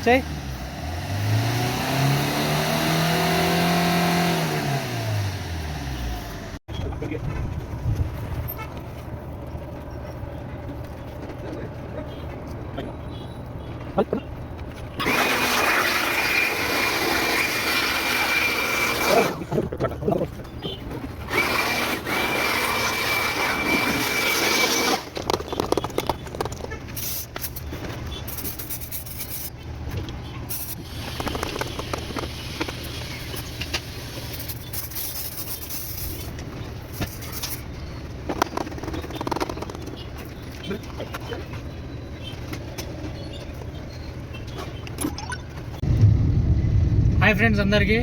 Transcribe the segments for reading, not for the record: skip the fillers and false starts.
చెయ్. Hi friends అందరికీ.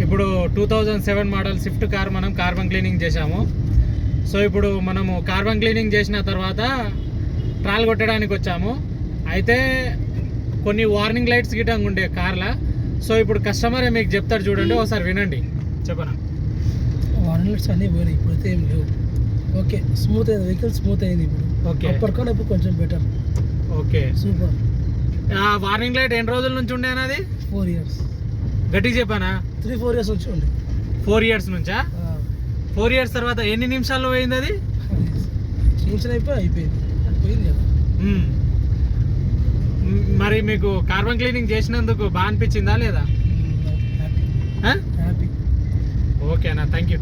ఇప్పుడు 2007 మోడల్ స్విఫ్ట్ కార్ మనం కార్బన్ క్లీనింగ్ చేసాము. సో ఇప్పుడు మనము కార్బన్ క్లీనింగ్ చేసిన తర్వాత ట్రాల్ కొట్టడానికి వచ్చాము. అయితే కొన్ని వార్నింగ్ లైట్స్ గిట్టంగా ఉండే కార్లా. సో ఇప్పుడు కస్టమరే మీకు చెప్తారు, చూడండి ఒకసారి వినండి. చెప్పనా? వార్నింగ్ లైట్స్ అన్నీ పోయినాయి, ఇప్పుడైతే ఏం లేవు. ఓకే, స్మూత్ అయింది, వెహికల్ స్మూత్ అయింది ఇప్పుడు. ఓకే, అప్పటికన్నా ఇప్పుడు కొంచెం better. Okay, super. Warning light ఎన్ని రోజుల నుంచి ఉండే అన్నది? 4 years. గట్టిగా చెప్పానా? 3-4 years నుంచి ఉండే. 4 years నుంచా? 4 years తర్వాత ఎన్ని నిమిషాల్లో పోయింది అది? నిమిషం అయిపోయింది పోయింది కదా. మరి మీకు కార్బన్ క్లీనింగ్ చేసినందుకు బాగా అనిపించిందా లేదా? హ్యాపీ. ఓకేనా, థ్యాంక్ యూ.